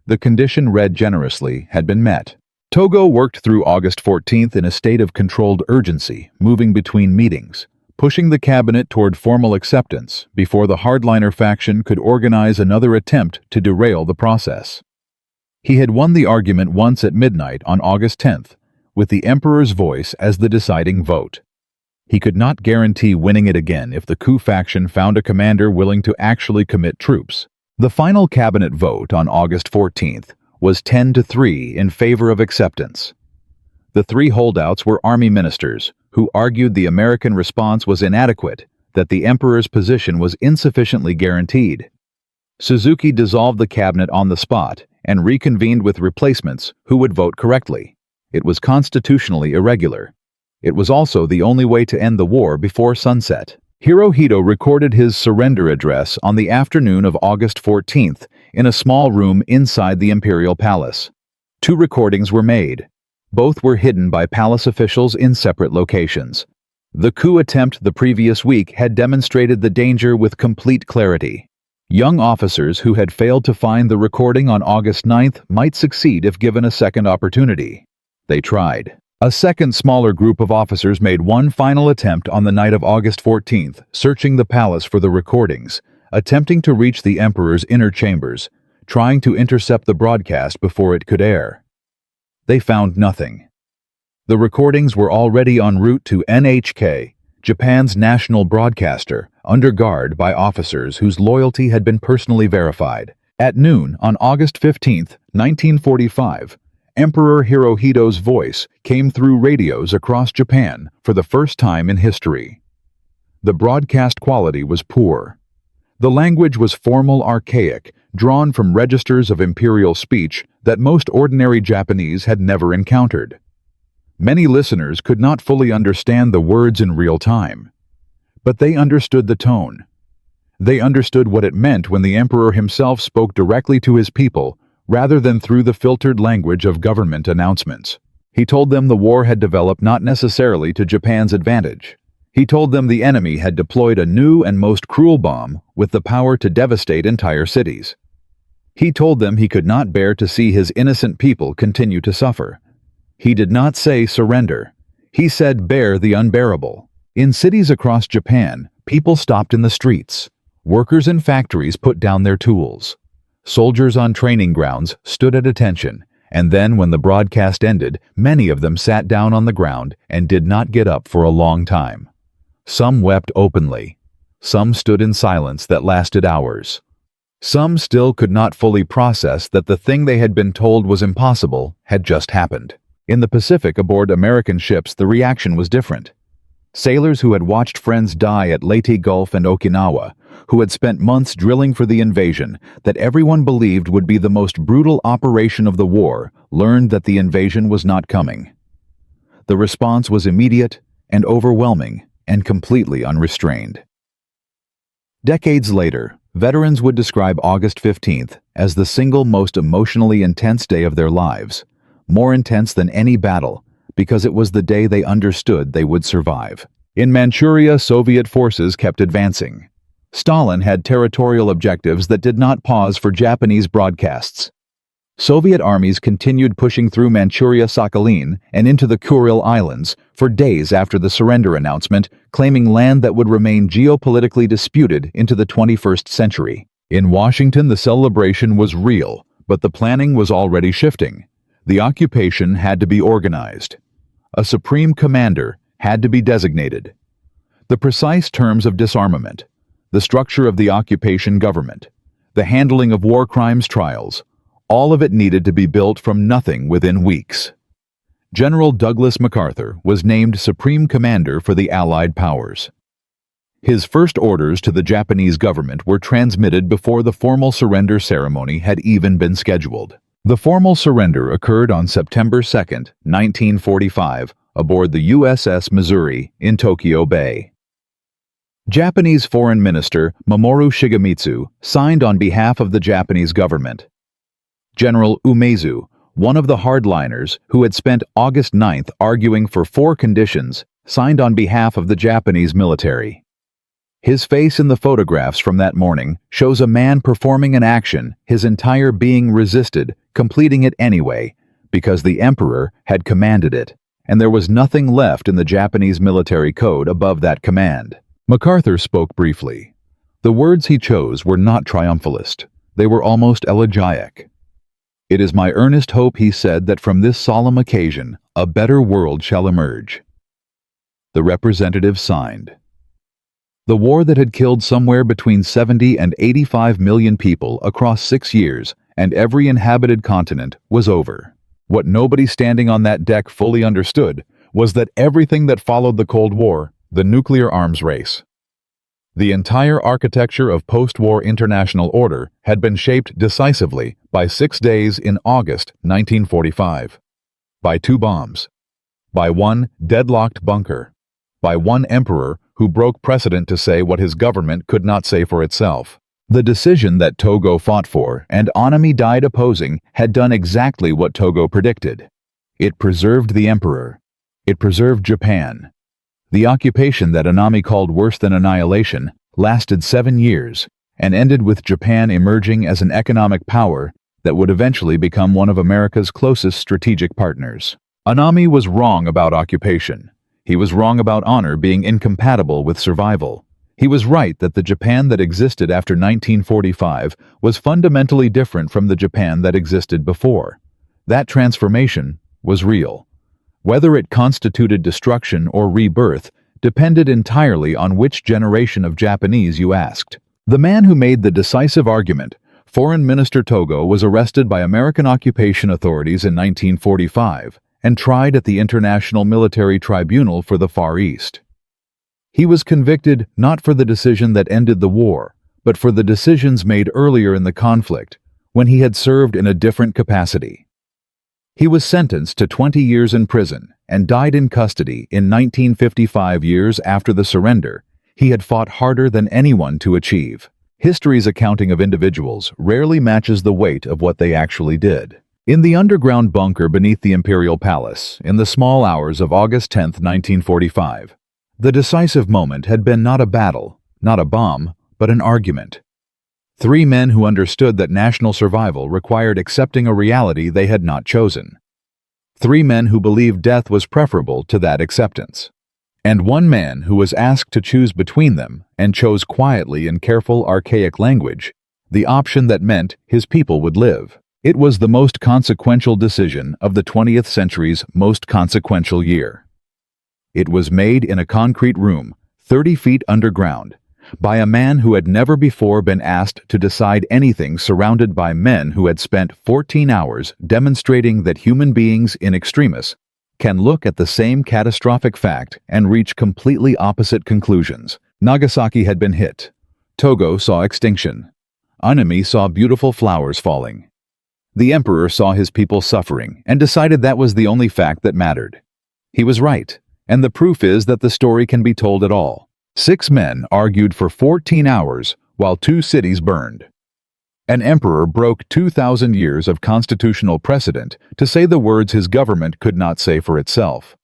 The condition read generously had been met. Togo worked through August 14th in a state of controlled urgency, moving between meetings, pushing the cabinet toward formal acceptance before the hardliner faction could organize another attempt to derail the process. He had won the argument once at midnight on August 10th, with the emperor's voice as the deciding vote. He could not guarantee winning it again if the coup faction found a commander willing to actually commit troops. The final cabinet vote on August 14th was 10-3 in favor of acceptance. The three holdouts were army ministers, who argued the American response was inadequate, that the emperor's position was insufficiently guaranteed. Suzuki dissolved the cabinet on the spot and reconvened with replacements who would vote correctly. It was constitutionally irregular. It was also the only way to end the war before sunset. Hirohito recorded his surrender address on the afternoon of August 14th in a small room inside the imperial palace. 2 recordings were made. Both were hidden by palace officials in separate locations. The coup attempt the previous week had demonstrated the danger with complete clarity. Young officers who had failed to find the recording on August 9th might succeed if given a second opportunity. They tried. A second smaller group of officers made one final attempt on the night of August 14th, searching the palace for the recordings, attempting to reach the emperor's inner chambers, trying to intercept the broadcast before it could air. They found nothing. The recordings were already en route to NHK, Japan's national broadcaster, under guard by officers whose loyalty had been personally verified. At noon on August 15, 1945, Emperor Hirohito's voice came through radios across Japan for the first time in history. The broadcast quality was poor. The language was formal, archaic, drawn from registers of imperial speech that most ordinary Japanese had never encountered. Many listeners could not fully understand the words in real time, but they understood the tone. They understood what it meant when the emperor himself spoke directly to his people rather than through the filtered language of government announcements. He told them the war had developed not necessarily to Japan's advantage. He told them the enemy had deployed a new and most cruel bomb with the power to devastate entire cities. He told them he could not bear to see his innocent people continue to suffer. He did not say surrender. He said bear the unbearable. In cities across Japan, people stopped in the streets. Workers in factories put down their tools. Soldiers on training grounds stood at attention, and then when the broadcast ended, many of them sat down on the ground and did not get up for a long time. Some wept openly. Some stood in silence that lasted hours. Some still could not fully process that the thing they had been told was impossible had just happened. In the Pacific aboard American ships, the reaction was different. Sailors who had watched friends die at Leyte Gulf and Okinawa, who had spent months drilling for the invasion that everyone believed would be the most brutal operation of the war, learned that the invasion was not coming. The response was immediate and overwhelming and completely unrestrained. Decades later, veterans would describe August 15th as the single most emotionally intense day of their lives, more intense than any battle, because it was the day they understood they would survive. In Manchuria, Soviet forces kept advancing. Stalin had territorial objectives that did not pause for Japanese broadcasts. Soviet armies continued pushing through Manchuria, Sakhalin, and into the Kuril Islands for days after the surrender announcement, claiming land that would remain geopolitically disputed into the 21st century. In Washington, the celebration was real, but the planning was already shifting. The occupation had to be organized. A supreme commander had to be designated. The precise terms of disarmament, the structure of the occupation government, the handling of war crimes trials, all of it needed to be built from nothing within weeks. General Douglas MacArthur was named Supreme Commander for the Allied powers. His first orders to the Japanese government were transmitted before the formal surrender ceremony had even been scheduled. The formal surrender occurred on September 2, 1945, aboard the USS Missouri in Tokyo Bay. Japanese Foreign Minister Mamoru Shigemitsu signed on behalf of the Japanese government. General Umezu, one of the hardliners who had spent August 9th arguing for 4 conditions, signed on behalf of the Japanese military. His face in the photographs from that morning shows a man performing an action his entire being resisted, completing it anyway, because the emperor had commanded it, and there was nothing left in the Japanese military code above that command. MacArthur spoke briefly. The words he chose were not triumphalist. They were almost elegiac. "It is my earnest hope," he said, "that from this solemn occasion a better world shall emerge." The representatives signed. The war that had killed somewhere between 70 and 85 million people across 6 years and every inhabited continent was over. What nobody standing on that deck fully understood was that everything that followed the Cold War, the nuclear arms race, the entire architecture of post-war international order had been shaped decisively by 6 days in August 1945, by 2 bombs, by 1 deadlocked bunker, by 1 emperor who broke precedent to say what his government could not say for itself. The decision that Togo fought for and Anami died opposing had done exactly what Togo predicted. It preserved the emperor. It preserved Japan. The occupation that Anami called worse than annihilation lasted 7 years and ended with Japan emerging as an economic power that would eventually become one of America's closest strategic partners. Anami was wrong about occupation. He was wrong about honor being incompatible with survival. He was right that the Japan that existed after 1945 was fundamentally different from the Japan that existed before. That transformation was real. Whether it constituted destruction or rebirth depended entirely on which generation of Japanese you asked. The man who made the decisive argument, Foreign Minister Togo, was arrested by American occupation authorities in 1945 and tried at the International Military Tribunal for the Far East. He was convicted not for the decision that ended the war, but for the decisions made earlier in the conflict, when he had served in a different capacity. He was sentenced to 20 years in prison and died in custody in 1955, years after the surrender he had fought harder than anyone to achieve. History's accounting of individuals rarely matches the weight of what they actually did. In the underground bunker beneath the Imperial Palace, in the small hours of August 10, 1945, the decisive moment had been not a battle, not a bomb, but an argument. Three men who understood that national survival required accepting a reality they had not chosen. Three men who believed death was preferable to that acceptance. And one man who was asked to choose between them and chose quietly in careful archaic language the option that meant his people would live. It was the most consequential decision of the 20th century's most consequential year. It was made in a concrete room, 30 feet underground, by a man who had never before been asked to decide anything, surrounded by men who had spent 14 hours demonstrating that human beings in extremis can look at the same catastrophic fact and reach completely opposite conclusions. Nagasaki had been hit. Togo saw extinction. Anami saw beautiful flowers falling. The emperor saw his people suffering and decided that was the only fact that mattered. He was right, and the proof is that the story can be told at all. 6 men argued for 14 hours while 2 cities burned. An emperor broke 2,000 years of constitutional precedent to say the words his government could not say for itself.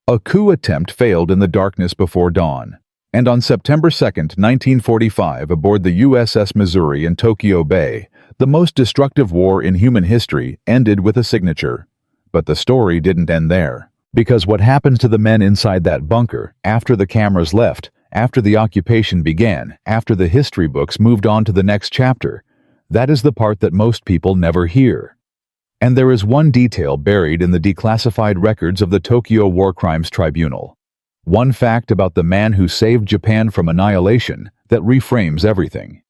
A coup attempt failed in the darkness before dawn, and on September 2, 1945, aboard the USS Missouri in Tokyo Bay, the most destructive war in human history ended with a signature. But the story didn't end there. Because what happened to the men inside that bunker, after the cameras left, after the occupation began, after the history books moved on to the next chapter, that is the part that most people never hear. And there is one detail buried in the declassified records of the Tokyo War Crimes Tribunal. One fact about the man who saved Japan from annihilation that reframes everything.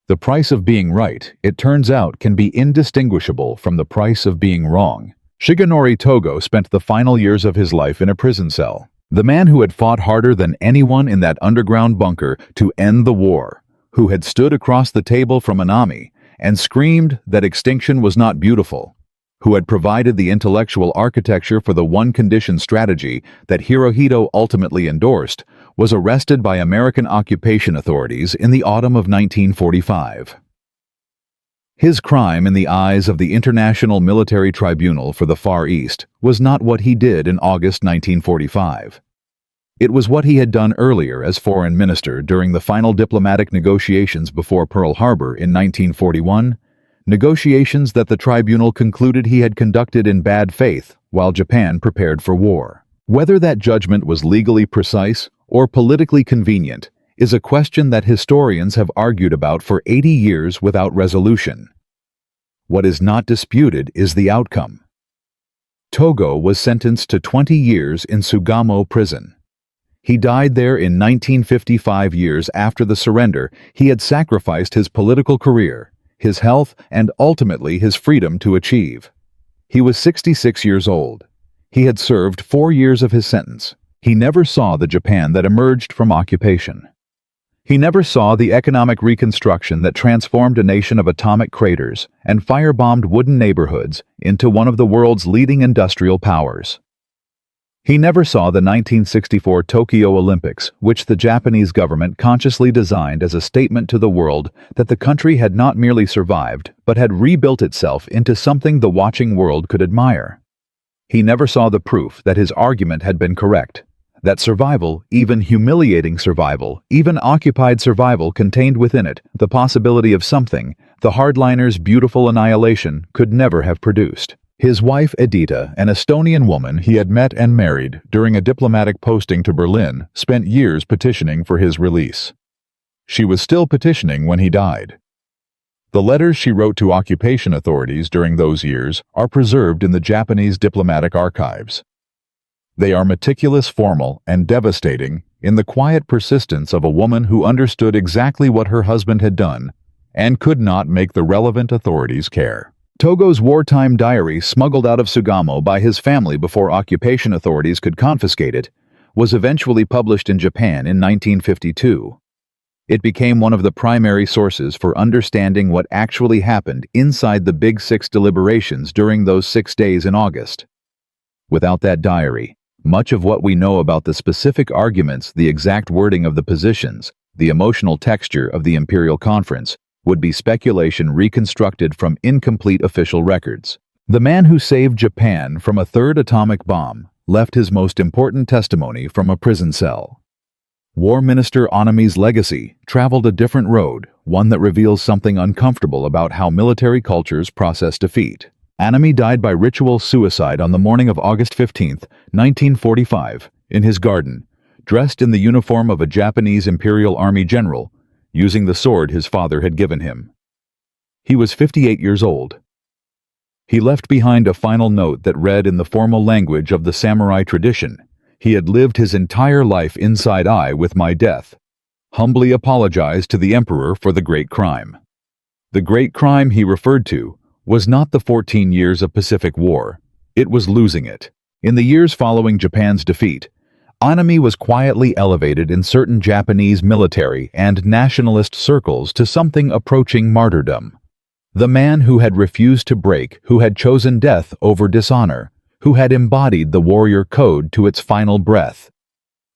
The price of being right, it turns out, can be indistinguishable from the price of being wrong. Shigenori Togo spent the final years of his life in a prison cell. The man who had fought harder than anyone in that underground bunker to end the war, who had stood across the table from Anami and screamed that extinction was not beautiful, who had provided the intellectual architecture for the one-condition strategy that Hirohito ultimately endorsed, was arrested by American occupation authorities in the autumn of 1945. His crime in the eyes of the International Military Tribunal for the Far East was not what he did in August 1945. It was what he had done earlier as foreign minister during the final diplomatic negotiations before Pearl Harbor in 1941, negotiations that the tribunal concluded he had conducted in bad faith while Japan prepared for war. Whether that judgment was legally precise or politically convenient is a question that historians have argued about for 80 years without resolution. What is not disputed is the outcome. Togo was sentenced to 20 years in Sugamo prison. He died there in 1955, years after the surrender. He had sacrificed his political career, his health, and ultimately his freedom to achieve. He was 66 years old. He had served 4 years of his sentence. He never saw the Japan that emerged from occupation. He never saw the economic reconstruction that transformed a nation of atomic craters and firebombed wooden neighborhoods into one of the world's leading industrial powers. He never saw the 1964 Tokyo Olympics, which the Japanese government consciously designed as a statement to the world that the country had not merely survived, but had rebuilt itself into something the watching world could admire. He never saw the proof that his argument had been correct, that survival, even humiliating survival, even occupied survival, contained within it the possibility of something the hardliners' beautiful annihilation could never have produced. His wife Edita, an Estonian woman he had met and married during a diplomatic posting to Berlin, spent years petitioning for his release. She was still petitioning when he died. The letters she wrote to occupation authorities during those years are preserved in the Japanese diplomatic archives. They are meticulous, formal, and devastating in the quiet persistence of a woman who understood exactly what her husband had done and could not make the relevant authorities care. Togo's wartime diary, smuggled out of Sugamo by his family before occupation authorities could confiscate it, was eventually published in Japan in 1952. It became one of the primary sources for understanding what actually happened inside the Big Six deliberations during those 6 days in August. Without that diary, much of what we know about the specific arguments, the exact wording of the positions, the emotional texture of the Imperial Conference, would be speculation reconstructed from incomplete official records. The man who saved Japan from a third atomic bomb left his most important testimony from a prison cell. War Minister Anami's legacy traveled a different road, one that reveals something uncomfortable about how military cultures process defeat. Anami died by ritual suicide on the morning of August 15, 1945, in his garden, dressed in the uniform of a Japanese Imperial Army general, using the sword his father had given him. He was 58 years old. He left behind a final note that read in the formal language of the samurai tradition, "He had lived his entire life inside I with my death. Humbly apologized to the emperor for the great crime." The great crime he referred to was not the 14 years of Pacific War. It was losing it. In the years following Japan's defeat, Anami was quietly elevated in certain Japanese military and nationalist circles to something approaching martyrdom. The man who had refused to break, who had chosen death over dishonor, who had embodied the warrior code to its final breath.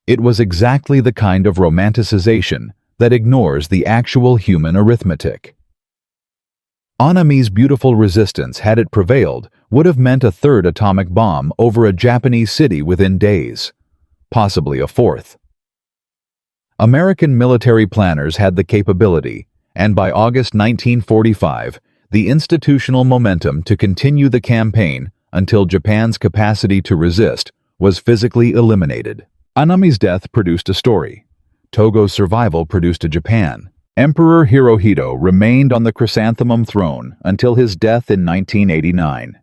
It was exactly the kind of romanticization that ignores the actual human arithmetic. Anami's beautiful resistance, had it prevailed, would have meant a third atomic bomb over a Japanese city within days. Possibly a fourth. American military planners had the capability, and by August 1945, the institutional momentum to continue the campaign until Japan's capacity to resist was physically eliminated. Anami's death produced a story. Togo's survival produced a Japan. Emperor Hirohito remained on the chrysanthemum throne until his death in 1989.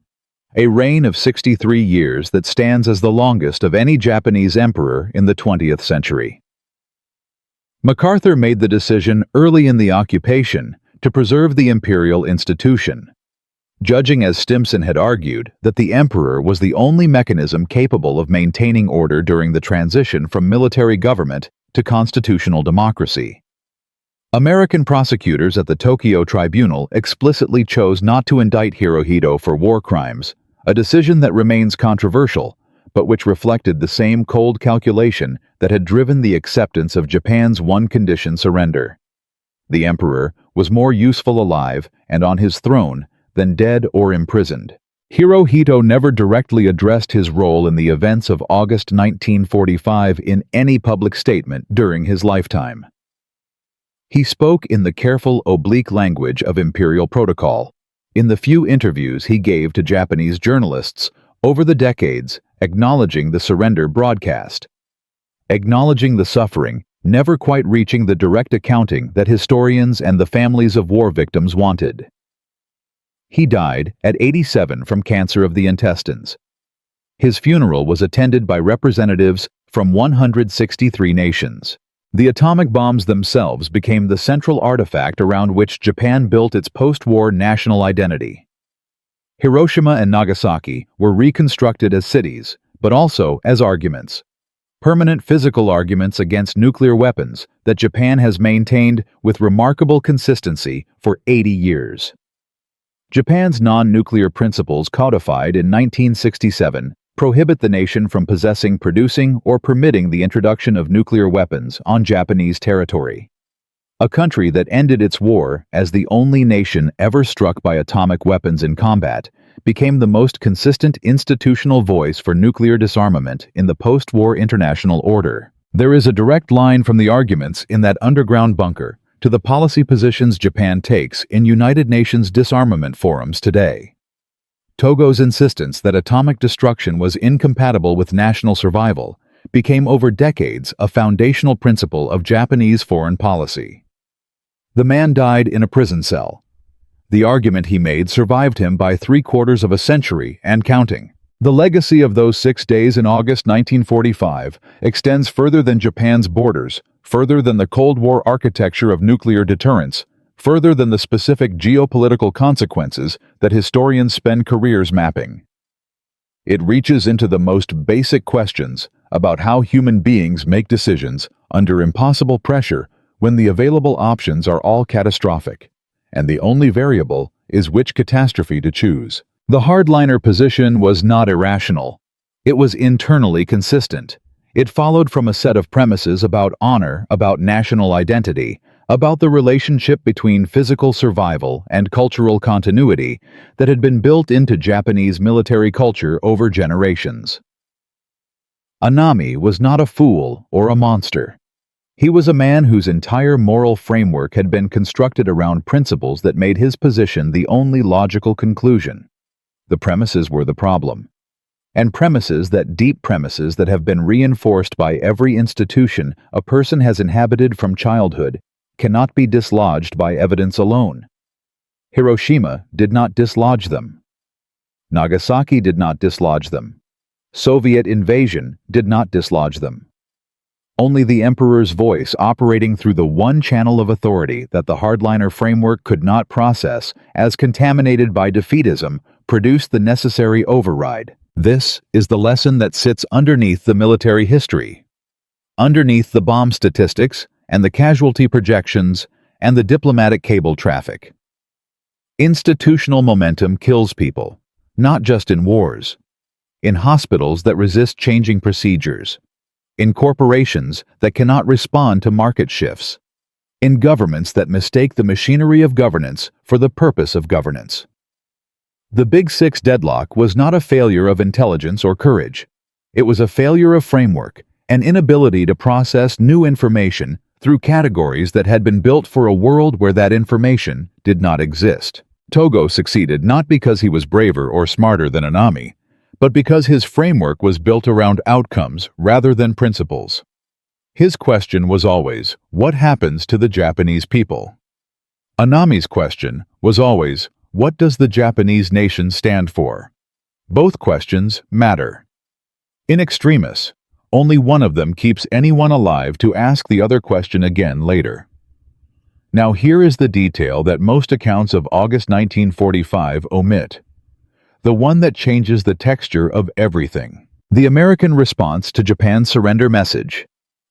A reign of 63 years that stands as the longest of any Japanese emperor in the 20th century. MacArthur made the decision early in the occupation to preserve the imperial institution, judging, as Stimson had argued, that the emperor was the only mechanism capable of maintaining order during the transition from military government to constitutional democracy. American prosecutors at the Tokyo Tribunal explicitly chose not to indict Hirohito for war crimes, a decision that remains controversial, but which reflected the same cold calculation that had driven the acceptance of Japan's one-condition surrender. The emperor was more useful alive and on his throne than dead or imprisoned. Hirohito never directly addressed his role in the events of August 1945 in any public statement during his lifetime. He spoke in the careful, oblique language of imperial protocol, in the few interviews he gave to Japanese journalists over the decades, acknowledging the surrender broadcast, acknowledging the suffering, never quite reaching the direct accounting that historians and the families of war victims wanted. He died at 87 from cancer of the intestines. His funeral was attended by representatives from 163 nations. The atomic bombs themselves became the central artifact around which Japan built its post-war national identity. Hiroshima and Nagasaki were reconstructed as cities, but also as arguments. Permanent physical arguments against nuclear weapons that Japan has maintained with remarkable consistency for 80 years. Japan's non-nuclear principles, codified in 1967, prohibit the nation from possessing, producing, or permitting the introduction of nuclear weapons on Japanese territory. A country that ended its war as the only nation ever struck by atomic weapons in combat became the most consistent institutional voice for nuclear disarmament in the post-war international order. There is a direct line from the arguments in that underground bunker to the policy positions Japan takes in United Nations disarmament forums today. Togo's insistence that atomic destruction was incompatible with national survival became over decades a foundational principle of Japanese foreign policy. The man died in a prison cell. The argument he made survived him by 3/4 of a century and counting. The legacy of those 6 days in August 1945 extends further than Japan's borders, further than the Cold War architecture of nuclear deterrence, further than the specific geopolitical consequences that historians spend careers mapping. It reaches into the most basic questions about how human beings make decisions under impossible pressure when the available options are all catastrophic, and the only variable is which catastrophe to choose. The hardliner position was not irrational. It was internally consistent. It followed from a set of premises about honor, about national identity, about the relationship between physical survival and cultural continuity that had been built into Japanese military culture over generations. Anami was not a fool or a monster. He was a man whose entire moral framework had been constructed around principles that made his position the only logical conclusion. The premises were the problem. And deep premises that have been reinforced by every institution a person has inhabited from childhood, cannot be dislodged by evidence alone. Hiroshima did not dislodge them. Nagasaki did not dislodge them. Soviet invasion did not dislodge them. Only the emperor's voice operating through the one channel of authority that the hardliner framework could not process, as contaminated by defeatism, produced the necessary override. This is the lesson that sits underneath the military history, underneath the bomb statistics and the casualty projections and the diplomatic cable traffic. Institutional momentum kills people, not just in wars, in hospitals that resist changing procedures, in corporations that cannot respond to market shifts, in governments that mistake the machinery of governance for the purpose of governance. The Big Six deadlock was not a failure of intelligence or courage. It was a failure of framework, an inability to process new information through categories that had been built for a world where that information did not exist. Togo succeeded not because he was braver or smarter than Anami, but because his framework was built around outcomes rather than principles. His question was always, what happens to the Japanese people? Anami's question was always, what does the Japanese nation stand for? Both questions matter. In extremis, only one of them keeps anyone alive to ask the other question again later. Now here is the detail that most accounts of August 1945 omit. The one that changes the texture of everything. The American response to Japan's surrender message.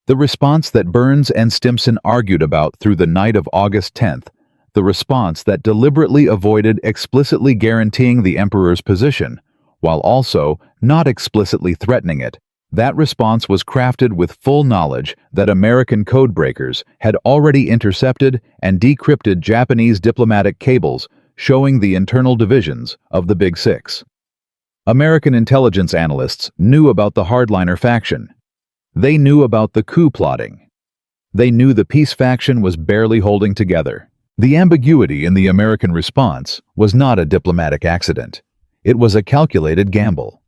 The response that Burns and Stimson argued about through the night of August 10th. The response that deliberately avoided explicitly guaranteeing the emperor's position, while also not explicitly threatening it. That response was crafted with full knowledge that American codebreakers had already intercepted and decrypted Japanese diplomatic cables showing the internal divisions of the Big Six. American intelligence analysts knew about the hardliner faction. They knew about the coup plotting. They knew the peace faction was barely holding together. The ambiguity in the American response was not a diplomatic accident. It was a calculated gamble.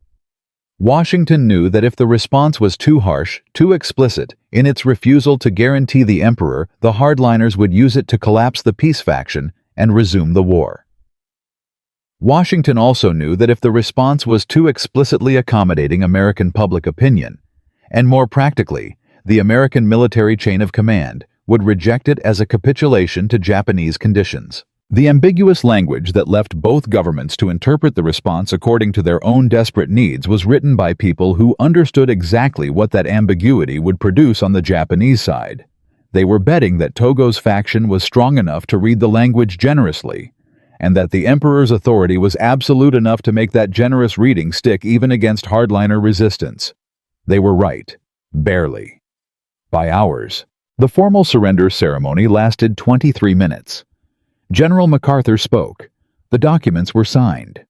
Washington knew that if the response was too harsh, too explicit, in its refusal to guarantee the emperor, the hardliners would use it to collapse the peace faction and resume the war. Washington also knew that if the response was too explicitly accommodating American public opinion, and more practically, the American military chain of command, would reject it as a capitulation to Japanese conditions. The ambiguous language that left both governments to interpret the response according to their own desperate needs was written by people who understood exactly what that ambiguity would produce on the Japanese side. They were betting that Togo's faction was strong enough to read the language generously, and that the emperor's authority was absolute enough to make that generous reading stick even against hardliner resistance. They were right. Barely. By hours. The formal surrender ceremony lasted 23 minutes. General MacArthur spoke. The documents were signed.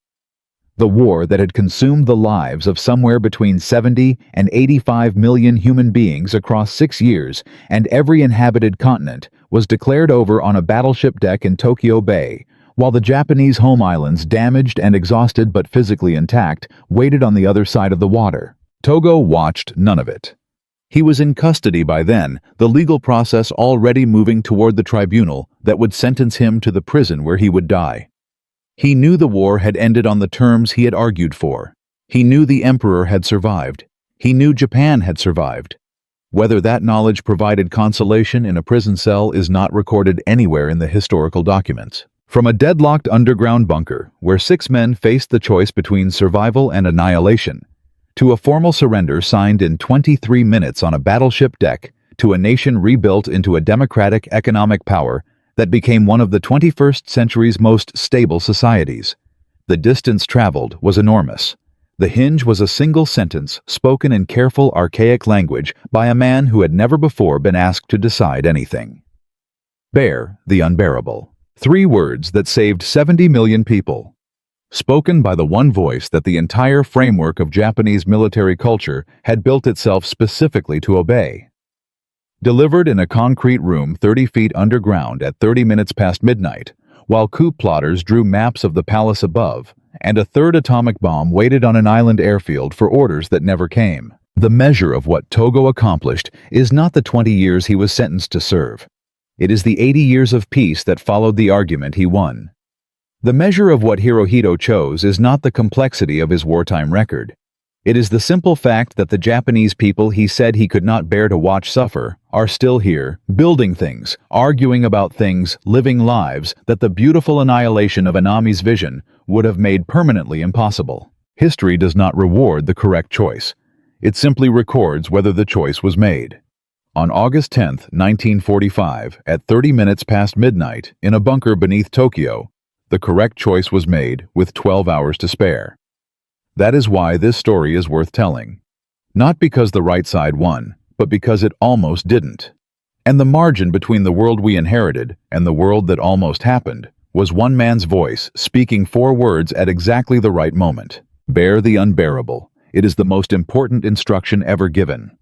The war that had consumed the lives of somewhere between 70 and 85 million human beings across 6 years and every inhabited continent was declared over on a battleship deck in Tokyo Bay, while the Japanese home islands, damaged and exhausted but physically intact, waited on the other side of the water. Togo watched none of it. He was in custody by then, the legal process already moving toward the tribunal that would sentence him to the prison where he would die. He knew the war had ended on the terms he had argued for. He knew the emperor had survived. He knew Japan had survived. Whether that knowledge provided consolation in a prison cell is not recorded anywhere in the historical documents. From a deadlocked underground bunker, where 6 men faced the choice between survival and annihilation, to a formal surrender signed in 23 minutes on a battleship deck, to a nation rebuilt into a democratic economic power that became one of the 21st century's most stable societies. The distance traveled was enormous. The hinge was a single sentence spoken in careful, archaic language by a man who had never before been asked to decide anything. Bear the unbearable. 3 words that saved 70 million people. Spoken by the one voice that the entire framework of Japanese military culture had built itself specifically to obey. Delivered in a concrete room 30 feet underground at 30 minutes past midnight, while coup plotters drew maps of the palace above, and a third atomic bomb waited on an island airfield for orders that never came. The measure of what Togo accomplished is not the 20 years he was sentenced to serve. It is the 80 years of peace that followed the argument he won. The measure of what Hirohito chose is not the complexity of his wartime record. It is the simple fact that the Japanese people he said he could not bear to watch suffer are still here, building things, arguing about things, living lives that the beautiful annihilation of Anami's vision would have made permanently impossible. History does not reward the correct choice. It simply records whether the choice was made. On August 10, 1945, at 30 minutes past midnight, in a bunker beneath Tokyo, the correct choice was made with 12 hours to spare. That is why this story is worth telling. Not because the right side won, but because it almost didn't. And the margin between the world we inherited and the world that almost happened was one man's voice speaking 4 words at exactly the right moment. Bear the unbearable. It is the most important instruction ever given.